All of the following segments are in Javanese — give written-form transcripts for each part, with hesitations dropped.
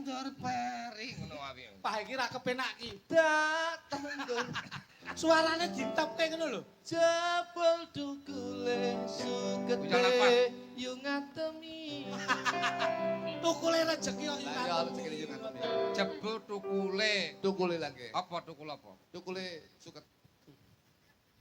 kondur peri ngono wae. Pak iki ra kepenak ki. Dateng nggon. Suarane ditepke ngono lho. Jebul dukule sugete yo ngatemi. Tukule rezeki kok Ya rezeki yo ngatemi. Jebul tukule. Tukule lagi. Apa tukul apa? Tukule suket.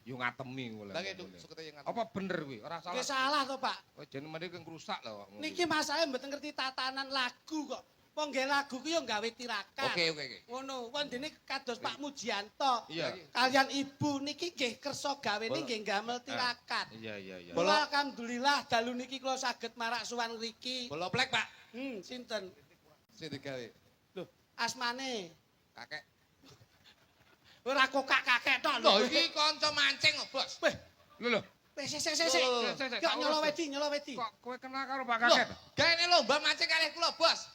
Yo ngatemi ngono. Lagi sukete yo ngatemi. Apa bener kuwi? Ora salah. Ki salah to, Pak. Oh, jeneng meneh ngrusak lho awakmu. Niki masalahe mboten ngerti tatanan lagu kok. Wong nggih lagu ku yo gawe tirakat. Oke. Ngono, wondene kados Pak Mujianto. Iya. Kalian Ibu niki nggih kersa gawene nggih gamel tirakat. Iya. Kula alhamdulillah dalu niki kula saged marak suwan ngriki. Bola plek, Pak. Sinten? Sing digawe. Lho, asmane Kakek. ora kokak kakek tok Lho lho. iki kanca mancing kok, Bos. Weh, Lho. sik. Loh. Kok nyolo wedi. Kok kowe kenal karo Pak Loh, Kakek? gaene lomba mancing kalih kula, Bos.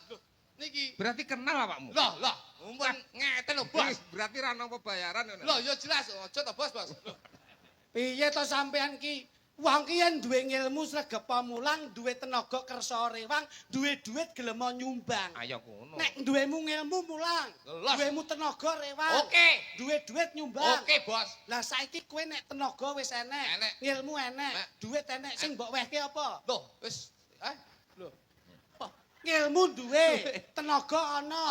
Niki. Berarti kenal awakmu. Loh, mumpun ngeten lho, Bos. Berarti ra nampa bayaran ngono. Loh, ya jelas, aja to, Bos. Piye to sampean ki? Wong ki yen duwe ngilmu sregepa mulang, duwe tenaga kersa rewang, duwe duit gelem nyumbang. Ayo ngono. Nek duwemu ngilmu mulang, Los. duwemu tenaga rewang. Oke. Duwe duit nyumbang. Oke, Bos. Lah saiki kowe nek tenaga wis enek, Enek. ngilmu enek, Nek. duit enek sing mbok wehke apa? Loh, wis Lho. Ngilmu duwe, tenaga Ono.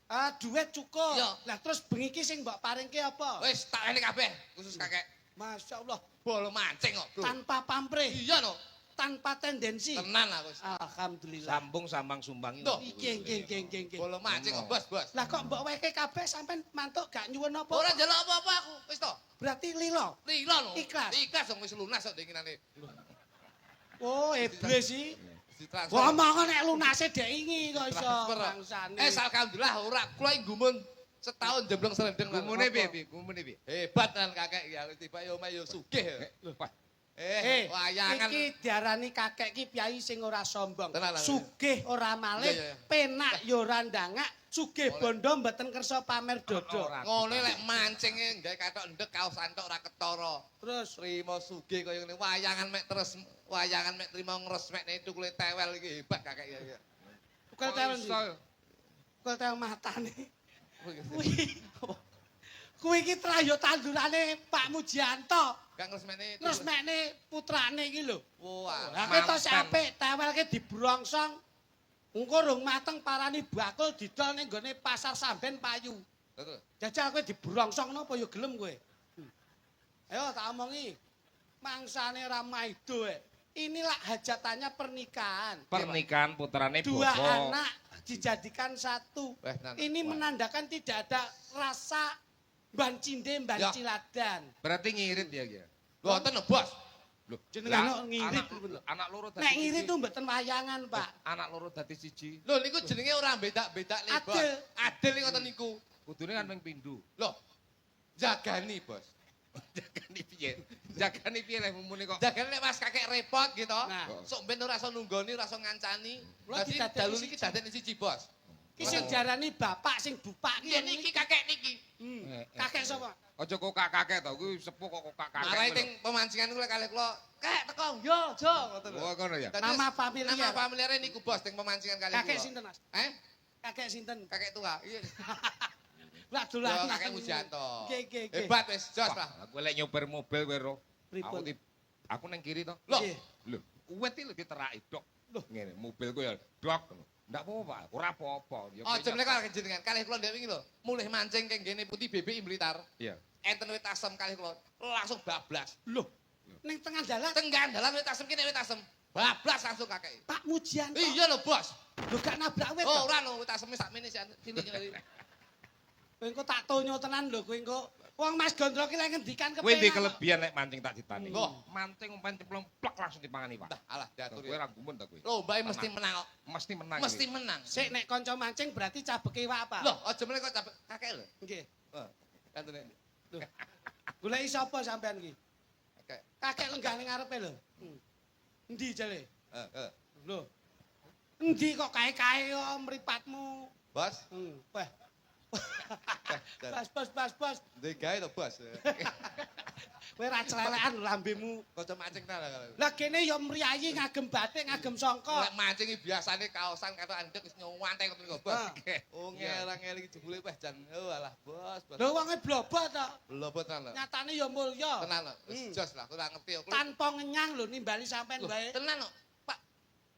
ana. Duit cukup. Iya. Lah terus bengi iki sing mbok paringke apa? wis tak enek kabeh, khusus kakek. Masya Allah, Bola mancing kok, Bro. tanpa pamrih, Iya no. tanpa tendensi. Tenan aku. Alhamdulillah. Sambung sambang sumbangi. Tuh. Nggih. Bola mancing kok, Bos. Lah kok mbok wehke kabeh sampean mantuk gak nyuwun apa? Ora njaluk apa-apa aku, wis to. Berarti lilo. Lila no. Ikhlas. Ikhlas dong wis lunas kok dinginane. Oh, iblis sih. Ditransfer. Ngomong nek lunase dek ingi kok iso Transfer. bangsane. Alhamdulillah ora kula gumun setahun jemblong serendeng. Gumune piye? Gumune piye? Hebat kan kakek ya tiba yo mayo sugih. Wah, Wayangan. Iki diarani kakek ki piyai sing ora sombong. Tenan, tenan. Sugih ora malih, Iya. penak ya ora ndangak, sugih bondo mboten kersa pamer dodo. Ora. Ngene lek mancinge gawe katok ndek kaos antok ora ketara. Terus Trimo sugih kaya ngene wayangan mek terus wayangan mek trimo ngresmekne tukule tewel iki hebat kakek ya. ukel tewel ndi? Ukel tewel matane. Kuwi iki trayo tandurane Pak Mujianto. Gak ngresmekne. Terus mekne putrane iki lho. Wah. Lah ketok apik tewelke dibrongsong. Engko rung mateng parani bakul didol ning gone pasar Samben Payu. Betul. Jajal kowe dibrongsong napa ya gelem kowe? Ayo tak omongi. Mangsane ra maido. Inilah hajatannya pernikahan. Pernikahan putrane Dua Bobo. anak dijadikan satu. Tenan. Ini menandakan tidak ada rasa ban cinde, ban Ya. ciladan. Berarti ngirit ya ya. Mboten lho, Bos. Loh, Jenengan lah, ngirit. anak loro dadi Nek ngirit siji. tuh mboten wayangan, Pak. Anak loro dadi siji. Lho niku jenenge ora beda-beda le, Bos. Adil. Adil iki ngoten niku. Kudune kan ping pindho. Loh. Jagani, Bos. Jagani piye? Jagani piye lek mumune kok. Jagani nek Mas kakek repot gitu. Nah. Sok ben ora iso nunggoni, ora iso ngancani. Kula Dadi didadekni dalu siji. niki dadekne siji, Bos. Ki sing diarani bapak sing bupak ki Iya niki kakek niki. Kakek sapa? Aja kok kakek to, kuwi sepuh kok kakek. Marai teng pemancingan kuwi kalih kula, "Kek teko." Yo, Jo, ngoten lho. Oh, ngono ya. Dadi Nama familiar. Nama familiare niku, Bos, teng pemancingan kalih kula. Kakek sinten, Mas? Kakek sinten? Kakek tua. Iya. Lah Yo, dolan. kakek Mujanto. Nggih. Hebat wis, jos lah. Aku lek nyopir mobil kowe ro. Pripun? Aku nang kiri to. Loh. Nggih. Lho, uwet iki lebih teraki dok. Loh. Ngene, mobil ku ya dok. Ndak apa-apa, ora apa-apa. Ya, Aja mlek kalih jenengan, kalih kula ndek wingi lho, mulih mancing keng ngene Putih BBI Blitar. Iya. Enten wit asem kalih kula, langsung bablas. Loh. Ning tengah dalan Tenggan dalan wit asem kene wit asem. Bablas langsung kakek. Pak Mujianto. Iya lho, Bos. Lho gak nabrak wit. Oh, ora lho, wit aseme sakmene sini ngene. Kowe engko tak tonyo tenan lho kowe engko. Wong Mas Gondro ki lek ngendikan Kowe ndek kepenak. kelebihan lek mancing tak ditani. Loh. Mancing umpan cemplung plek langsung dipangani, Pak. Dah, alah diatur Kowe ya. ra gumun ta kowe. Lombae mesti menang kok. Mesti menang. Mesti kowe. menang. Sik nek kanca mancing berarti cabeke iwak apa? Loh, aja mlek kok capek kakek lho. Nggih. Kantune. Goleki sapa sampean ki? Kakek. Kakek lenggah ning ngarepe lho. Endi jale? Heeh. Lho. Endi kok kae-kae kok mripatmu? Bos, Wah. Bas. ndek gawe to, Bos. Kowe ra celelekan lho lambemu. Kanca mancing ta lho. Lah kene ya mriyayi ngagem batik, ngagem sangka. Lek mancing iki biasane kaosan karo andek wis nyuwantek ngoten kok, Bos. Oh ngerang-ngeri iki jebule wis jan. Oh alah, Bos. Lho wonge blobot to. Blobot tenan lho. Nyatane ya mulya. Tenan lho. Wis jos lah, ora ngerti kok. Tanpa ngenyang lho nimbali sampean wae. Tenan lho. Pak,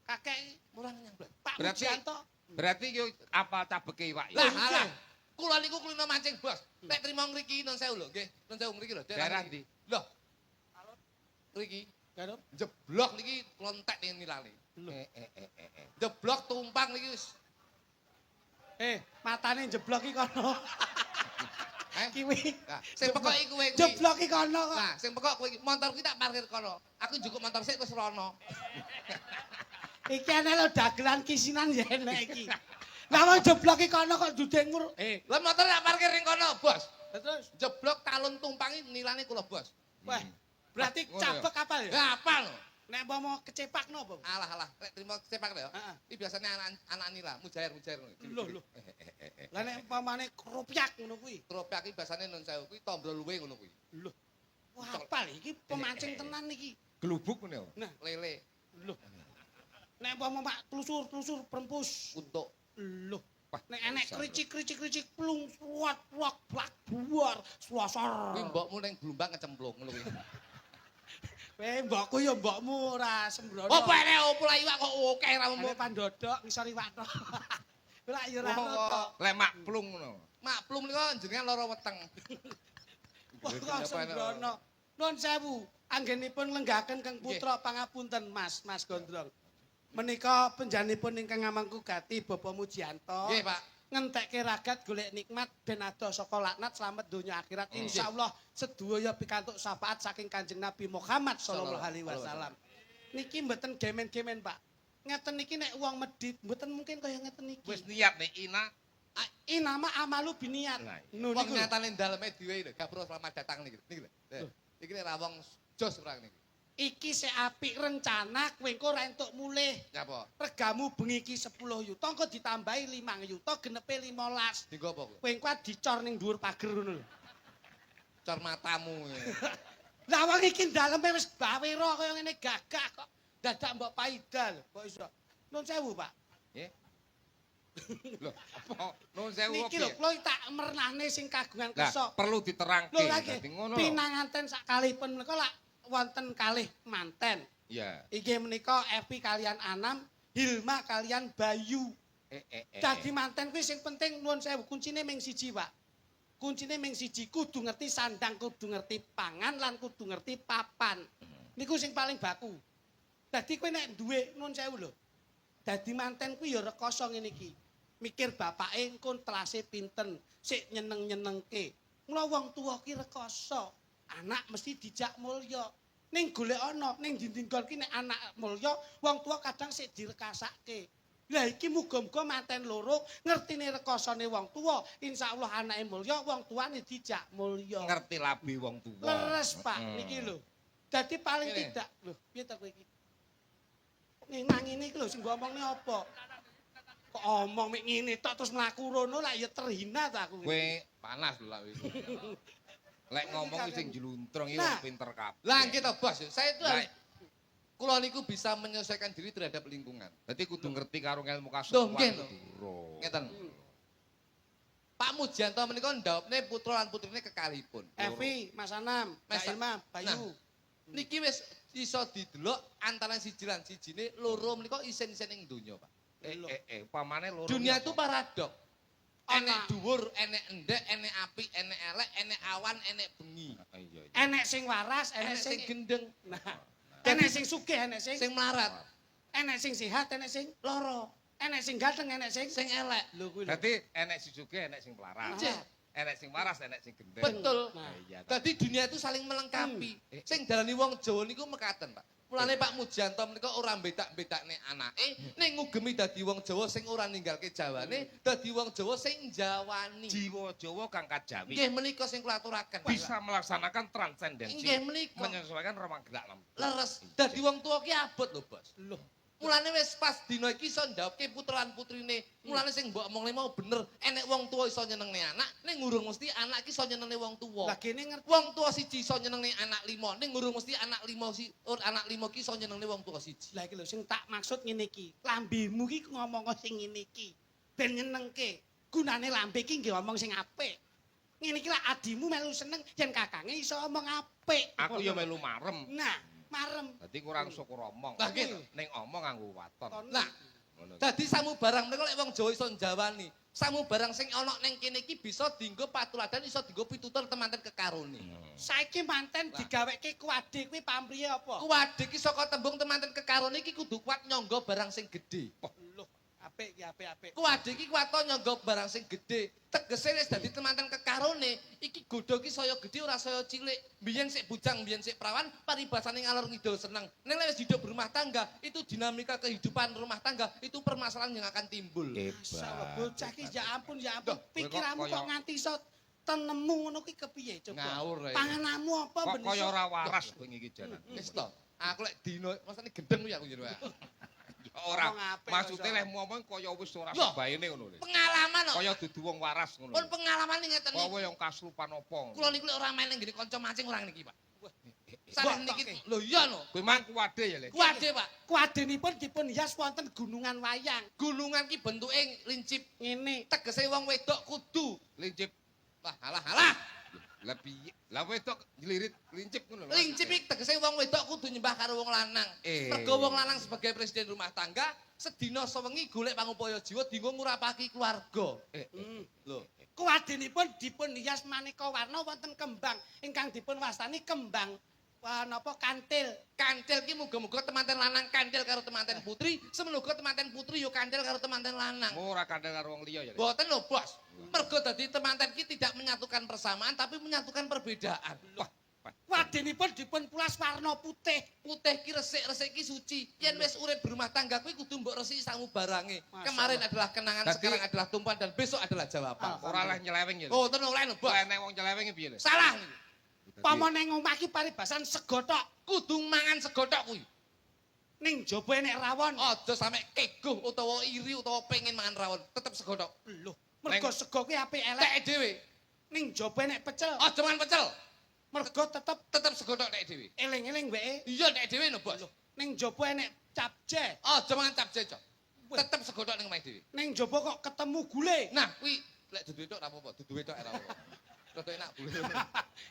Kakek murah nyang, Bos. Pak Berarti- Mujianto. Berarti yo apal cabeke iwak. Lah, iya. alah. Kula niku kulino mancing, Bos. Nek trimo ngriki nun sewu lho, nggih. Nun sewu ngriki lho. Daerah ndi? Lho. Ngriki Garut. jeblok niki kula entek ning nilane. Jeblok tumpang niki wis. Matane jeblok iki kono. Kiwi. Nah, sing pekok iki kowe kuwi. Jeblok iki kono kok. Nah, sing pekok kowe iki motor kuwi tak parkir kono. Aku njukuk motor sik terus rono. Iki ana lho dagelan kisinan ya enek iki. Lah wong jeblok iki kono kok dudek mur. Lah motor tak parkir ning kono, Bos. Terus Jeblok talun tumpangi nilane kula, Bos. wah, berarti Ngono ya? cabek apa ya? Ya apal. Nek mau kecepak nopo? Alah, rek trimo sepak lho. Heeh. Iki biasane anak nila, mujair ngono. Lho. Lah nek umpamane kropyak ngono kuwi. Tropiak iki biasane nun sewu kuwi tombro luwe ngono kuwi. Lho. Wah, apal iki pemancing tenan iki. Gelubuk ngene yo. Nah, Lele, lho. Nek umpama mak telusur perempus. untuk Lho. Nek enek kricik plung suat wak blak buar suasar. kuwi mbokmu ning Blumbang ngecemplung ngono kuwi. Kowe mbokku ya mbokmu ora sembrono. Apa enek opula iwak kok akeh ramu. Ane pandodok ngisor iwak to. Ora ya ora to. Lek mak plung ngono. Maklum nika jenengan lara weteng. Kok sembrono. Nuwun sewu, anggenipun lenggaken Kang Putra pangapunten Mas Gondrong. Menika penjanipun ingkang ngamangku gati Bapak Mujianto. Nggih, Pak. Ngentekke ragat golek nikmat ben adoh saka laknat slamet donya akhirat. Insyaallah sedaya pikantuk syafaat saking Kanjeng Nabi Muhammad sallallahu alaihi wasallam. Niki mboten gemen-gemen, Pak. Ngeten niki nek wong medhit mboten mungkin kaya ngeten niki. Wis niat nek ina. Inama amalu biniat. Nah, Nu Wong niku. nyatane daleme dhewe lho, gabro selamat datang niki. Niki lho. Iki nek ra wong jos ora niki. Iki sik apik rencana kowe engko ora entuk mulih. Nyapa? Regamu bengi iki 10 yuta engko ditambahi 5 yuta genepe 15. Dienggo apa kowe? Kowe engko dicor ning dhuwur pager ngono lho. Cor matamu. Lah wong iki daleme wis bawira kaya ngene gagah kok. Dadak mbok paidal kok iso. Nun sewu, Pak. Nggih. Lho, apa nuwun sewu Niki lho kula tak mernane sing kagungan Lah, kersa. perlu diterangke. Lho lagi Dadi ngono lho. pinanganten sakalipun menika lak wonten kalih manten. Iya. Inggih menika Evi kalian Anam, Hilma kalian Bayu. Dadi manten kuwi sing penting nuwun sewu kuncine mung siji, Pak. Kuncine mung siji, kudu ngerti sandang, kudu ngerti pangan lan kudu ngerti papan. Niku sing paling baku. Dadi kowe nek duwe nuwun sewu lho. Dadi manten kuwi ya rekoso ngene iki. Mikir bapake engko telase pinten, sik nyeneng-nyenengke. Mula wong tuwa ki rekoso. Anak mesti dijak mulya. Ning golek ana, ning dindinggon ki nek anak mulya, wong tuwa kadang sik direkasake. Lah iki muga-muga manten loro ngertine rekosane wong tuwa, insyaallah anake mulya, wong tuane dijak mulya. Ngerti labi wong tuwa. Leres, Pak, niki lho. Dadi paling Ngene. tidak, lho, piye ta kowe iki? Nang ngene iki lho sing mbok omongne apa? Kok omong mek ngene tok terus mlaku rono lah ya terhina ta aku. Kowe panas lho lak iku. Lek ngomong sing jeluntrung iki Nah. wong pinter kabeh. Lah nggih to, Bos. Saya itu Lah, harus kula niku bisa menyelesaikan diri terhadap lingkungan. Berarti kudu ngerti karo ilmu Loh, kasukuan nggih, lho. durung. Ngeten. Pak Mujianto menika ndhawupne putra lan putrine kekalihipun. Evi, Mas Anam, Mbak Mas- Ilma, Bayu. Niki wis iso didelok antara siji lan sijine loro menika isin-isin ing donya, Pak. Pamane loro. Dunia iki itu apa? paradok. Ana. Enek dhuwur, enek endek, enek apik, enek elek, enek awan, enek bengi. Iya. Enek sing waras, Enek enek sing sing gendeng, nah. Enek sing sugih, enek sing sing melarat, enek sing sehat, enek sing loro, enek sing ganteng, enek sing sing elek. lho kuwi lho. Berarti enek sing sugih, enek sing pelarat. Nggih. Enek sing waras, enek sing gendeng. Betul. Nah. Iya. ta. Dadi dunia itu saling melengkapi. Sing darani wong Jawa niku mekaten, Pak. Mulane Pak Mujianto menika ora bedak-bedakne anake, ning ngugemi dadi wong Jawa sing ora ninggalke Jawane, dadi wong Jawa sing njawani. Jiwa Jawa kang kajawi Nggih menika sing kula aturaken. bisa melaksanakan transendensi Nggih menika. menyesuaikan ruang gerak lam. Leres. Dadi wong tuwa ki abot lho, Bos. Lho. Mulane wis pas dina iki iso njawabke putra lan putrine. Mulane sing mbok omongne mau bener, enek wong tuwa iso nyenengne anak, ning ngurung mesti anak iki iso nyenengne wong tuwa. Lah kene ngerti. Wong tua siji iso nyenengne anak lima, ning ngurung mesti anak lima anak lima ki iso nyenengne wong tua siji. Lah iki lho sing tak maksud ngene iki. Lambemu ki ngomong sing ngene iki. Ben nyenengke. Gunane lambe iki nggih ngomong sing apik. Ngene iki lah adimu melu seneng yen kakange iso omong apik. Aku ya melu marem. Nah, marem. Dadi kurang syukur omong. Lah gitu. Ning omong nganggo waton. Lah, Ngono. dadi samu barang menika lek wong Jawa iso njawani. Samu barang sing ana ning kene iki bisa dienggo patuladan, iso dienggo pitutur temanten kekarone. Saiki manten digaweke kuwade kuwi pamriye apa? Kuwade iki saka tembung temanten kekarone iki kudu kuat nyangga barang sing gedhe. Loh, apik ya apik. Kuwade iki kuat nyangga barang sing gedhe. Tegese wis dadi temanten kekarone, iki godho iki saya gedhe ora saya cilik. Biyen sik bujang, biyen sik prawan, paribasane ngalor ngidul seneng. Ning lek wis hidup berumah tangga, itu dinamika kehidupan rumah tangga, itu permasalahan yang akan timbul. Masa bocah iki ya ampun. Duh, Pikiranmu kowe kok kaya- nganti iso tenemu ngono ki kepiye coba? Ngawur ae. Pangananmu apa Kok ben kaya iso? ora waras kowe iki jalan. Wis to. Aku lek dino masane gendeng kuwi aku jero. Ya ora. Ngomong apik Maksude kok iso. lek ngomong kaya wis ora Loh. sembayene ngono lho. Pengalaman kok. Kaya dudu wong waras ngono. Pun pengalaman ngeten iki. Kowe yang kaslupan apa? Kula niku lek ora main nang ngene kanca mancing ora niki, Pak. Mbok Sareng niki toke. lho iya no. Kowe mang kuwade ya, Le. Kuwade, Pak. Kuwadenipun dipun hias wonten gunungan wayang. Gunungan ki bentuke lincip. Ngene. Tegese wong wedok kudu. Lincip. Wah, alah. Lah piye? Lah wedok jlirit lincip ngono lho. Lincip iki tegese wong wedok kudu nyembah karo wong lanang. Mergo wong lanang sebagai presiden rumah tangga, sedina sewengi golek pangupaya jiwa dienggo ngurapake keluarga. Lho, Kuwadenipun dipun hias maneka warna wonten kembang ingkang dipun wastani kembang napa kantil. kantil ki muga-muga temanten lanang kantil karo temanten putri, semenuga temanten putri yo kantil karo temanten lanang. Ora kandel karo wong liya ya, Le. Mboten lho, Bos. Mergo dadi temanten ki tidak menyatukan persamaan tapi menyatukan perbedaan. Wah, Kuwadenipun dipun pulas warna putih. Putih ki resik ki suci. Yen wis urip berumah tangga kuwi kudu mbok resiki samu barange. Masya Kemarin Allah. adalah kenangan, Dadi- sekarang adalah tumpuan dan besok adalah jawaban. ora leh nyeleweng ya, Le. Oh, tenan oleh lho, Bos. Lah nek wong nyeleweng piye, Le? Salah niku. Pama ning omah ki paribasan segotok. Kudu mangan segodhok kuwi. Ning jaba enek rawon. Aja sampe keguh utawa iri utawa pengen mangan rawon, tetep segodhok. Lho, mergo Neng- sego kuwi apik elek. Tek dhewe. Ning jaba enek pecel. Aja mangan pecel, Mergo tetep segodhok tek dhewe. eling-eling wae. Iya nek dhewe no, Bos. Ning jaba enek capce. Aja mangan capce, Cok. Weh. Tetep segodhok ning omahe dhewe. Ning jaba kok ketemu gule. Nah, kuwi lek dudu wedok ora apa-apa, dudu wedok ora apa-apa. Rada enak bule.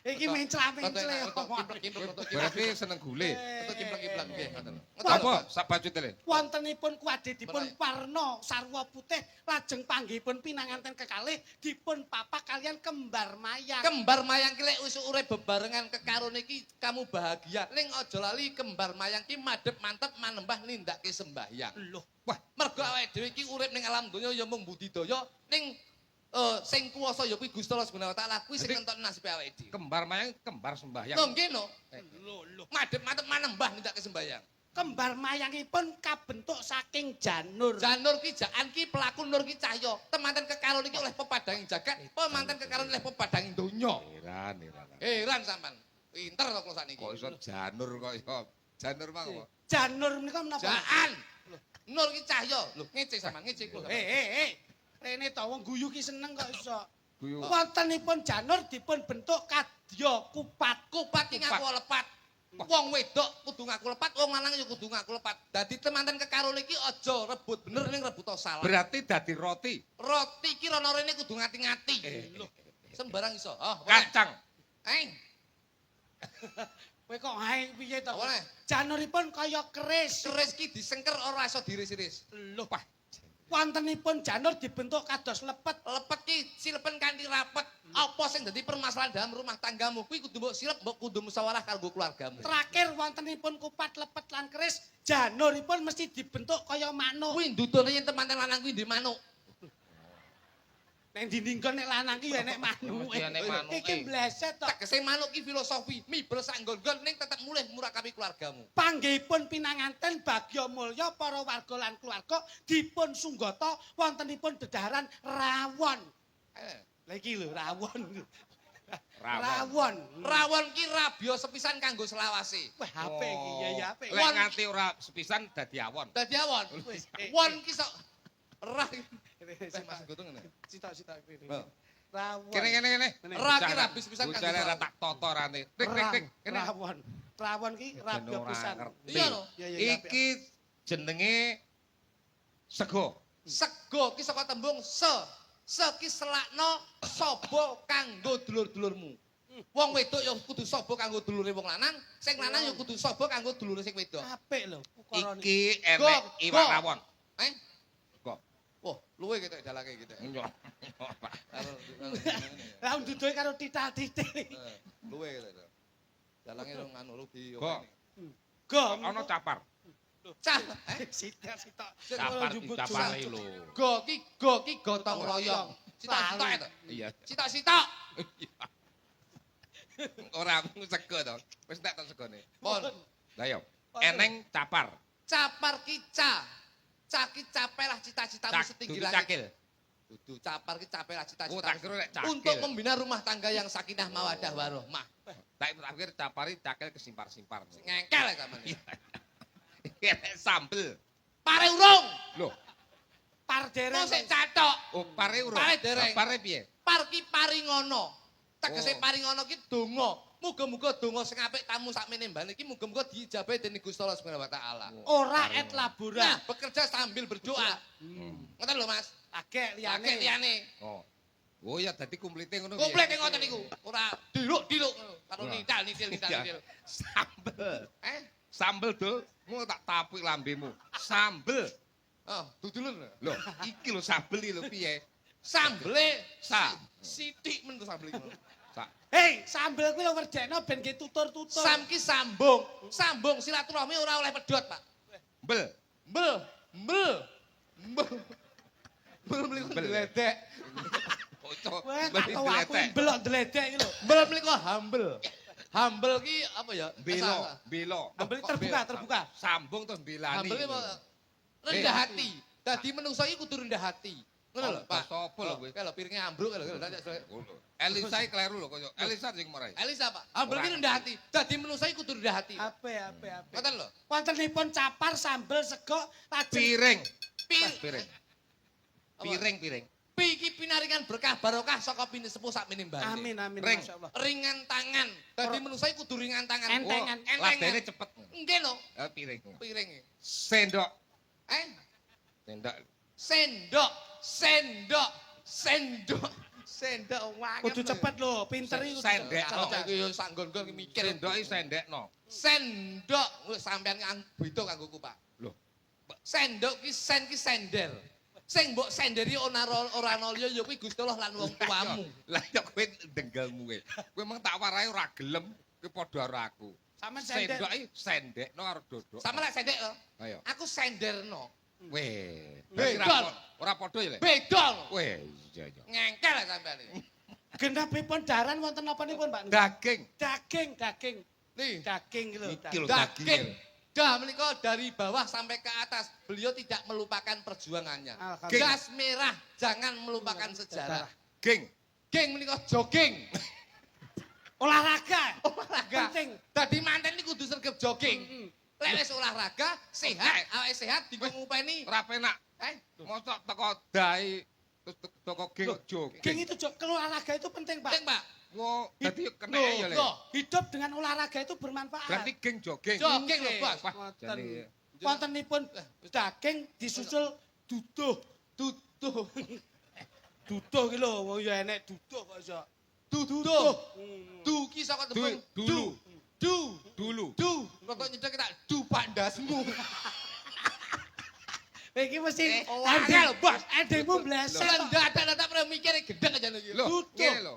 Iki menclah-mencle. Kimplek-kimplek. Berarti seneng gule. Kimplek-kimplek nggih, ngoten. Apa sak bajute, Le? Wontenipun kuwade dipun warna sarwa putih lajeng panggihipun pinanganten kekalih dipun papak kalian kembar mayang. Kembar mayang ki lek wis urip bebarengan kekarone iki kamu bahagia. Ning aja lali kembar mayang ki madhep mantep manembah nindakake sembahyang. Loh, Wah, mergo awake dhewe iki urip ning alam donya ya mung budidaya ning sing kuwasa ya kuwi Gusti Allah Subhanahu wa taala kuwi sing Jadi- nentokno nasib awake dhewe. Kembar mayang, kembar sembahyang. Lho nggih no. lho. Madhep mantep manembah nindakake sembahyang. Kembar mayangipun kabentuk saking janur. Janur ki jaan ki pelaku nur ki cahya. Temanten kekaron iki oleh pepadanging jagat, pemanten kekaron oleh pepadanging donya. Heran, heran. Heran sampean. Pinter to kula sakniki. Kok iso janur kok iso. Janur mang apa? Janur menika menapa? Jaan. Nur ki cahya. Lho ngece sampean, ngece kula. Rene to wong guyu ki seneng kok iso. Guyu. Wontenipun janur dipun bentuk kadya kupat. Kupat ki ngaku lepat. Wong wedok kudu ngaku lepat, wong lanang ya kudu ngaku lepat. Dadi temanten kekaron iki aja rebut bener ning rebut salah. Berarti dadi roti. Roti ki rono rene kudu ngati-ngati. Lho, sembarang iso. Oh, Kacang. Kowe kok hae piye to? Apa, Le? Januripun kaya keris. Keris ki disengker ora iso diris-iris. Lho, wontenipun janur dibentuk kados lepet. Lepet ki silepen kanthi rapet. Apa sing dadi permasalahan dalam rumah tanggamu kuwi kudu mbok silep, mbok kudu musyawarah karo keluargamu. Terakhir wontenipun kupat lepet lan keris, januripun mesti dibentuk kaya manuk. Kuwi ndudune yen temanten lanang kuwi ndek manuk. Nek dindinggon nek lanang ki ya nek manuk. Mesti enek manuke. Iki bleset to. Tegese manuk ki filosofi, mibel sak nggon-nggon ning tetep mulih murakabi keluargamu. Panggihipun pinanganten bagya mulya para warga lan keluarga dipun sunggata wontenipun dedaharan rawon. Lah iki lho rawon. Rawon. Rawon ki rabya sepisan kanggo selawase. Wah, apik iki ya ya apik. Lek nganti ora sepisan dadi awon. Dadi awon. Wis, Won ki sok rah. Mas Gotong ngene. Sitok-sitok kene. Oh. Rawon. Kene. Ra ki rabi sepisan kanggo Bocah ora selawase. tak toto rane. Tik. Kene. Rawon. Rawon ki rabya pisan. Iya lho. Ya ya ya. Iki jenenge sego. Sego ki saka tembung se ki selakno saba kanggo dulur-dulurmu. Wong wedok ya kudu saba kanggo dulure wong lanang, sing lanang ya kudu saba kanggo dulure sing wedok. Apik lho ukarane. Iki enek iwak rawon. Kok. Wah, luwe ketok dalake gitu. Lah nduduhe karo tital-titil. Luwe ketok. Dalange rong anu rugi. Kok. Go. Ana capar. Cah, Sitok. Capar dicapare lho. go ki gotong royong. Sitok-sitok itu. Iya. Sitok-sitok. Ora sego to. Wis tak tok segone. Pon. Lah yo. Eneng capar. Capar ki Caki capailah cita-citamu setinggi Dudu langit. cakil. Dudu capar ki capailah Oh, cita-citamu. tak kira lek cakil. Untuk membina rumah tangga yang sakinah mawadah warohmah. Tak pikir capari cakil kesimpar-simpar. Ngengkel ya sampean. Enek sambel. Pare urung. Loh, Par dereng. Mosok catok. oh pare urung. Pare dereng. Pare piye? Par ki paringono. Tegese Oh. paringono ki donga. Muga-muga donga sing apik tamu sakmene mbane iki muga-muga diijabahi dening Gusti Allah Subhanahu wa taala. Ora et labora. Nah, bekerja sambil berdoa. Ngoten lho, Mas. Akeh liyane. Akeh liyane. Oh. Oh ya dadi kumplite ngono. Komplit ngoten niku. Ora diluk-diluk karo Ora. nital. Sambel. Eh? Sambel dul, mu tak tapuk lambemu. Sambel. Oh, dudulun. Loh, iki lho sambel iki lho piye? Sambele Sa. sithik men to sambel iki. Sak. Hei, sambel kuwi lho werdekno ben ki tutur-tutur. Sam ki sambung. Sambung silaturahmi ora oleh pedhot, Pak. Bel. Mbel. Mbel mliku Mbel. dledek. Bocah. Wah, tak tau aku mbelok ndledek iki lho. Mbel mliku humble. Humble ki apa ya? Belo. Ambel terbuka. Sambung terus belani. Humble ki rendah hati. Dadi menungso iki kudu rendah hati. Ngono lho, Pak. Sopo lho kowe? Kalau piringnya ambruk kalau Elisa iki kleru lho koyo. Elisa sing marai. Elisa, Pak. Humble ki rendah hati. Dadi menungso iki kudu rendah hati. Apik. Ngoten lho. Wontenipun capar, sambel, sego, lajeng Piring. Pir. Piring. Apa? Piring. Pi iki pinaringan berkah barokah saka pini sepuh sak menembane. Amin Ring. masyaallah. Ringan tangan. Dadi menungso iki kudu ringan tangan. Entengan. Oh, Ladene cepet. Nggih lho, Piring. piring. Sendok. Sendok. Sendok. Sendok wanget. Kudu cepet lho, pinter iki. Sendek. Cah iki yo sak nggon-nggon mikir. Sendok iki sendekno. Sendok sampean beda kanggo ku, Pak. Loh. Sendok ki sendel. Sing mbok senderi ora ana liya ya kuwi Gusti Allah lan wong tuamu. Lah ya kowe denggelmu kowe. Kowe emang tak warai ora gelem, kowe padha karo aku. Sampeyan sendek. Sendok iki sendekno karo dodok. Sama lek sendek lho. Ayo. Aku senderno. Weh. Beda. Ora padha ya, Le? Beda. Weh, iya. Ngengkel sampean iki. Gendapipun daran wonten napanipun, Pak? Daging. Daging. Nih, Daging lho. Iki lho daging. daging. Dah menika dari bawah sampai ke atas, beliau tidak melupakan perjuangannya. Alhamdulillah. Gas merah, jangan melupakan sejarah. Geng. Geng menika jogging. Olahraga. Olahraga. Penting. Dadi manten iki kudu sregep jogging. Lek wis olahraga, sehat, awake sehat dienggo ngupeni. Ora penak. Mosok teko dai terus teko geng jogging. Geng itu olahraga itu penting, Pak. Penting, Pak. Wo, dadi kena Loh, ya, Le. loh. Hidup dengan olahraga itu bermanfaat. Berarti geng jogging. Jogging lho, Bos. Wah, jane Wontenipun daging disusul duduh. Duduh ki lho, wong ya enek duduh kok iso. Duduh. Du ki saka tembung Dulu. Du. Kok nyedek tak du pandasmu. Iki mesti angel, Bos. Endemu blesek. Sendak-sendak pernah mikir gedeng aja lagi. Lho, Duduh. ngene lho.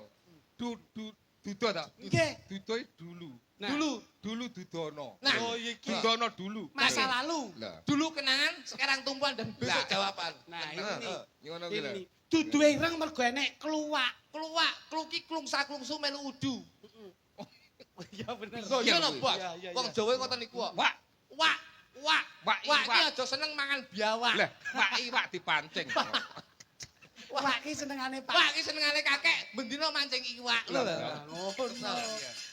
Duduh ta? Nggih. Duduh dulu. Nah. Dulu dudono. Nah. Oh, iki Dudono dulu. masa lalu. Lah. Dulu kenangan, sekarang tumpuan dan besok Lah. jawaban. Nah, Nah, ini. ngono ki lho. Ini. Duduhe ireng mergo enek kluwak. Keluak, kluki klungsa-klungsu melu udu. Iya bener. Loh, iya lho, Bos. Iya. Wong Jawa ngoten niku. Wak, Wak. Wak Wak iwak. iki aja seneng mangan biawak. lah, wak iwak dipancing. Wak ki senengane Pak. Wah, iki senengane kakek bendina mancing iwak lho. Ngono.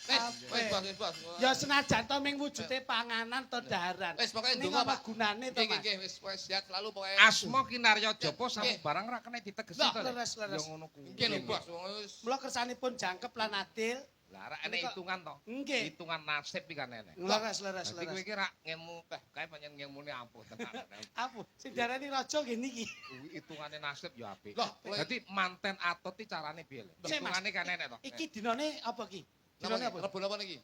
Wis, bos. Ya senajan to ming wujude panganan to daharan. Wis pokoke Ning ndonga, ana Pak. gunane to, Mas. Nggih, wis sehat selalu pokoke. Asma Kinarya Japa samu Nggih. barang ra kena ditegesi Lah, to. Lek. leres, leres. Ya ngono kuwi. Nggih lho, bos. Wis. Mula kersanipun jangkep lan adil. Lah ra enek hitungan to. Nggih. Hitungan nasib iki kan enek. Leres, leres, Dadi kowe leres. iki ra ngemu kae panjen ngemune ampuh tenan. Apa? Sing diarani raja nggih niki. Kuwi hitungane nasib ya apik. Loh, kowe- Dadi manten atot iki carane piye? Lek? Sik, Mas. Hitungane kan enek to. Iki dinane apa ki? Dinane Dinane apa? Rebo apa niki?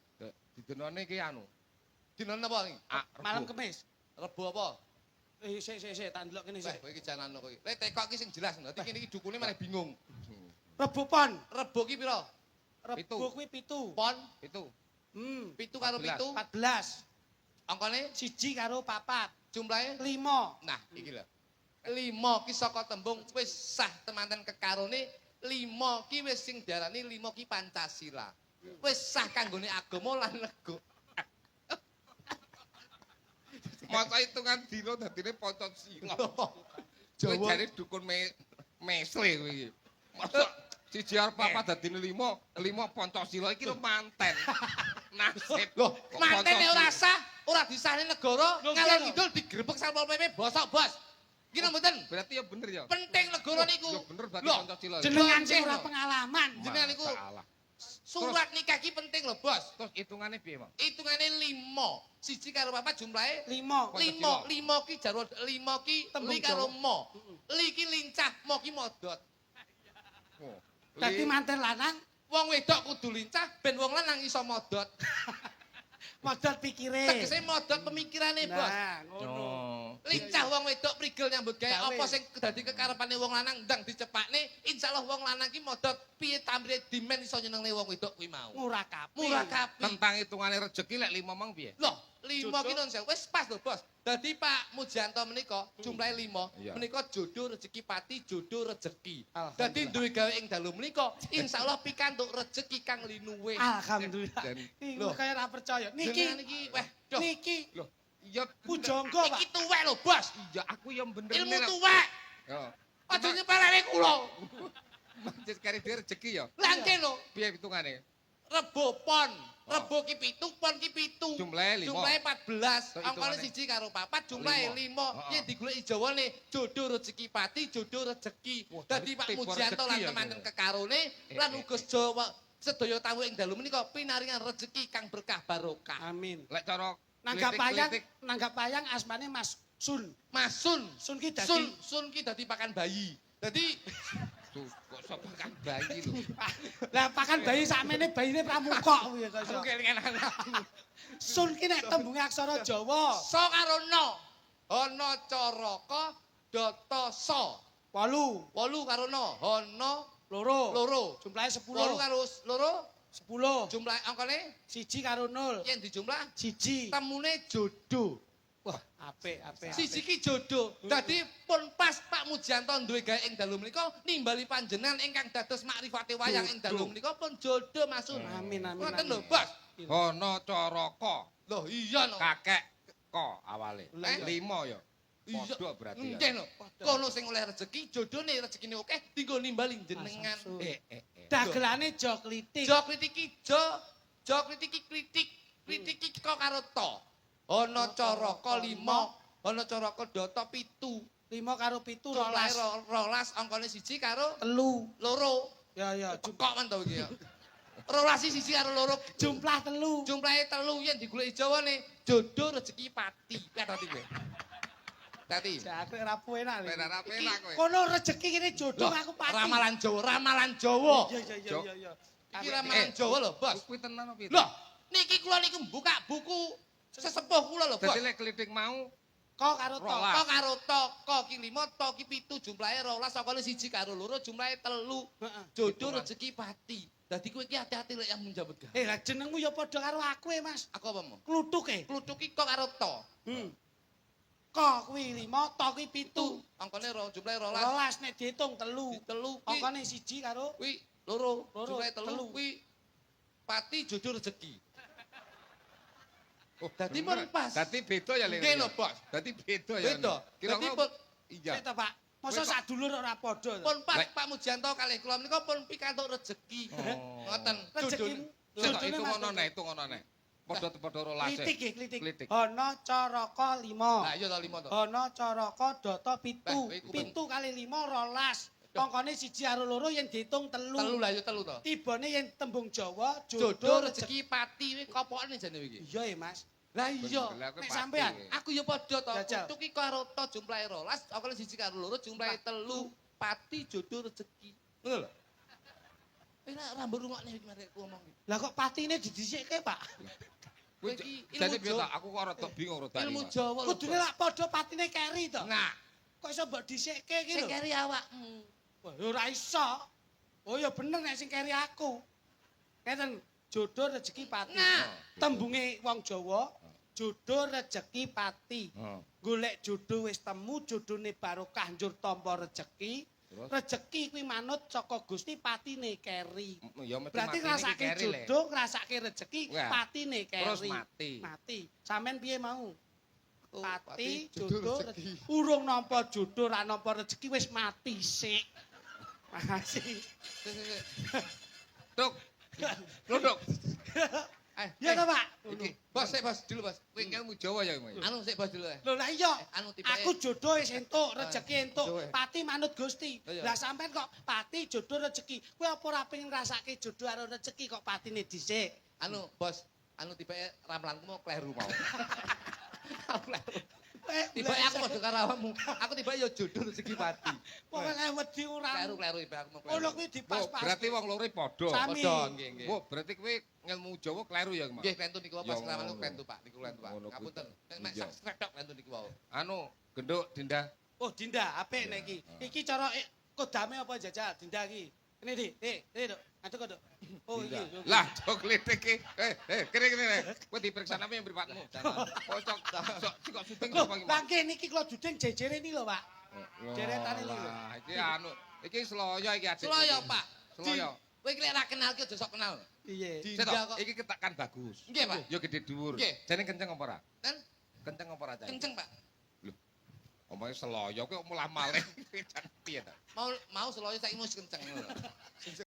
Di dinane iki anu. Dinane apa niki? Malam Kemis. Rebo apa? Sik, tak ndelok kene Wah, sik. kowe iki jangan kowe. Lek tekok iki sing jelas, nanti kene iki dukune malah bingung. Rebo Pon. Rebo ki pira? Pitu. Rebo kuwi 7. Pon Itu. 7 karo 14. 7. 14. Angkane 1 karo 4. jumlahe 5. nah iki lho. 5 ki saka tembung wis sah temanten kekarone 5 ki wis sing diarani 5 ki Pancasila. Wis sah kanggone agama lan nego. Masa hitungan dino dadine Pancasila. Kowe Jawa jare dukun mesle kowe iki. Masa siji arep papat dadine 5 Pancasila iki lho manten. Nasib. Loh, Kok mantene Pancasila? ora sah, ora disahne negara, Loh, ngalor iya, kidul digrebek Satpol PP bosok, Bos. Iki mboten Berarti ya bener ya. penting negara niku. Ya bener berarti Loh, Pancasila. Jenengan sing Loh. ora pengalaman. jenengan niku Salah. surat nikah iki penting lho, Bos. Terus hitungane piye, Mang? Hitungane 5. 1 karo 4 jumlahe 5. 5 ki jarwo 5 ki Tembung li karo Jawa. mo. Li ki lincah, mo ki modot. Oh. Dadi manten lanang Wong wedok kudu lincah ben wong lanang iso modot. modal pikire. Tegese modot pemikirane, Bos. Nah, ngono. Oh. Lincah wong wedok prigel nyambut gawe Gawe. apa sing dadi kekarepane wong lanang ndang dicepakne insyaallah wong lanang ki modot piye tamrih dimen iso nyenengne wong wedok kuwi mau. Murah kabeh. Murah kabeh. Tentang hitungane rezeki lek 5 mang piye? Loh, 5 ki non sewu. Wis pas lho, Bos. Dadi Pak Mujanto menika jumlahe 5. Iya. Menika jodoh rezeki pati, jodoh rezeki. Alhamdulillah. Dadi duwe gawe ing dalu menika insyaallah pikantuk rezeki kang linuwe. Alhamdulillah. Dan Iki Loh. kaya ora percaya. Jenengan Niki iki weh, doh. niki loh, iya pujangga, Pak. Iki tuwek lho, Bos. iya aku yang bener Ilmu nek. tuwek. Yo. Aja nyepelane kula. Mancis kari dhewe rezeki ya. Lah kene Piye hitungane? Rebo pon. Rebo ki 7, pon ki 7. Jumlahe 5. Jumlahe 14. So, Angkane hitungane. 1 karo 4 jumlahe 5. Heeh. Yen digoleki Jawane jodoh rezeki pati, jodoh rezeki. Wah, Dadi Pak tipe Mujanto rezeki lan ya, temanten kira. kekarone lan uga Jawa sedaya tamu ing dalu menika pinaringan rezeki kang berkah barokah. Amin. Lek cara Nanggap klitik-klitik, payang asmane Mas Sun. Masun. Sun ki dadi Sun ki dadi pakan bayi. Dadi tuh, kok sapa kan bayi lho. Lah pakan bayi sakmene bayine pramuka kuwi kok iso. Aku kelingan anakku. Sun ki nek tembunge aksara Jawa so karo no. Ana caraka data sa. 8, 8 karo no. Ana 2, loro. jumlahe 8 10. karo loro 10. jumlah angkane 1 karo 0. yen dijumlah 1. temune jodoh. Wah, apik. Siji ki jodoh. Dadi pun pas Pak Mujanto duwe gawe ing dalu menika nimbali panjenengan ingkang dados makrifate wayang ing dalu menika pun jodoh Masun. Amin. Ngoten lho, Bos. Ana caraka Loh iya no. kakek ko awale. Lah, iya. 5 ya. Iya. Padha berarti ya. Nggih no. Kono sing oleh rezeki, jodhone rezekine akeh dienggo nimbali jenengan. Masun. Eh. Dagelane jo klitik. Jo kritiki jo kritiki kritik iki kok karo to. Ana caraka 5, ana caraka data 7. 5 karo 7 Jumlahe 12. 12 angkane 1 karo 3. loro. Ya, Kok men to iki ya. 12 1 karo loro. jumlah 3. Jumlahe 3 yen digoleki Jawane jodoh rezeki pati. Lihat tadi kowe. Tadi. Jakre ora enak. Penak kowe. Kono rezeki kene jodoh aku pati. Ramalan Jawa. Iya. Iki ramalan Jawa lho, Bos. Kuwi tenan apa itu? Loh, niki kula niku buka buku sesepuh kula lho, Bos. Dadi lek klitik mau Kok karo to. Rolas. Kok karo to, kok ki 5, to ki 7, jumlahe 12, sakone 1 karo 2, jumlahe 3. Heeh. Jodoh rezeki pati. Dadi kowe iki hati-hati lek yang menjabut gawe. Lah jenengmu ya padha karo aku Mas. Aku apa mau? Klutuke. Kluthuk ki kok karo to. Kok kuwi 5, to kuwi 7. Angkane jumlahe 12. 12 nek diitung 3. Telu ki Angkane 1 karo kuwi 2, Loro, jumlahe 3 telu. kuwi pati jodoh rezeki. oh, Dadi bener. pun pas. Dadi beda ya lek. Nggih lho, Bos. Dadi beda ya. Beda. Kira Dadi kok pun iya. Sik to, Pak. Masa sak dulur ora padha to? Pun pas Pak Mujanto kalih kula menika pun pikantuk rejeki. Ngoten. Rezekimu. Itu ngono nek, itu ngono nek. Padha-padha rolase. Klitik nggih, klitik. Klitik. Ana caraka 5. Lah iya to 5 to. Ana caraka data 7. Bah, iku 7 kali 5 12. Angkane 1 karo 2 yen diitung 3. 3 lah ya 3 to. Tibane yen tembung Jawa Jodoh jodoh rezeki pati kuwi kopokane jane iki. Iya ya Mas. Lah iya. Nek sampean, Aku ya padha to. Jajal. Putu ki karo to jumlahe 12, aku 1 karo 2 jumlahe 3. Pati jodoh rezeki. Ngono lho. Ora mbok rungokne iki mari aku ngomong iki. Lah kok patine didhisikke, Pak? Kuwi Iki jane ilmu piye Jawa. ta? Aku kok rada bingung rada. Ilmu Jawa lho. Kudune lak padha patine keri to. Nah, Kok iso mbok dhisikke iki sing lho? keri awakmu. Wah, ya ora iso. Oh ya bener nek sing keri aku. Ngeten, jodoh rezeki pati. Nah. Tembunge wong Jawa, jodoh rezeki pati. Golek jodoh wis temu, jodone barokah njur tampa rezeki. Terus? Rezeki kuwi manut saka Gusti patine keri. Ya mesti Berarti mati ngrasake iki keri, Le. jodoh, ngrasake rezeki, Wah. patine keri. Terus mati. Mati. Sampean piye mau? Oh, Pati, jodoh jodoh, rezeki. urung nampa jodoh, ra nampa rezeki wis mati sik. Makasih. Duk. Lho, Duk. Ya ta, Pak? Iki, bos, sik bos, dulu bos. Kowe ilmu Jawa ya, Mas. Anu sik bos dulu. Lho lah iya. Anu tipe. Aku jodoh wis entuk, rezeki entuk, jodoh. pati manut Gusti. Iya. Lah sampean kok pati jodoh rezeki. Kowe apa ora pengen ngrasake jodoh karo rezeki kok patine dhisik? Anu bos, anu tipe ramalanku mau kleru mau. Aku kleru. Tiba aku padha karo awakmu. Aku tiba ya jodoh rezeki mati. Wong eleh wedi ora. Kleru tiba aku mau Ngono kleru. kuwi Oh, dipas-pas. berarti wong loro padha. Sami. Padha nggih nggih. Oh, berarti kowe ngilmu Jawa kleru ya, Mas. Nggih klentu niku pas Ya, ramalan ngono. klentu Pak, niku klentu Pak. Ngono kuwi. Ngapunten. Nek Iya. sak sretok klentu niku wau. Anu, genduk Dinda. Oh, Dinda, apik nek iki. Iki cara kodame apa jajal Dinda iki? Ini di, Dok. Aduk, Dok. Oh, iki. Lah, coklat iki. Kene. Kowe diperiksa napa yang mripatmu? Kocok. Kok syuting Loh, apa iki, Mas? bangke niki kula judeng jejere ini lho, Pak. Deretane iki lho. Lah, iki anu, iki Seloyo iki adik. Seloyo Pak. Seloyo. Kowe iki lek ra kenal ki aja sok kenal. Iya. Di- Sik Dinda to, kok. iki ketakkan bagus. Nggih, Pak. Yo gede dhuwur. Nggih. Jane kenceng apa ora? Kan Kenceng apa ora, Cak? kenceng Pak. Omongnya Seloyo kowe mulah malih. Piye ta? Mau seloyo saiki wis kenceng ngono lho.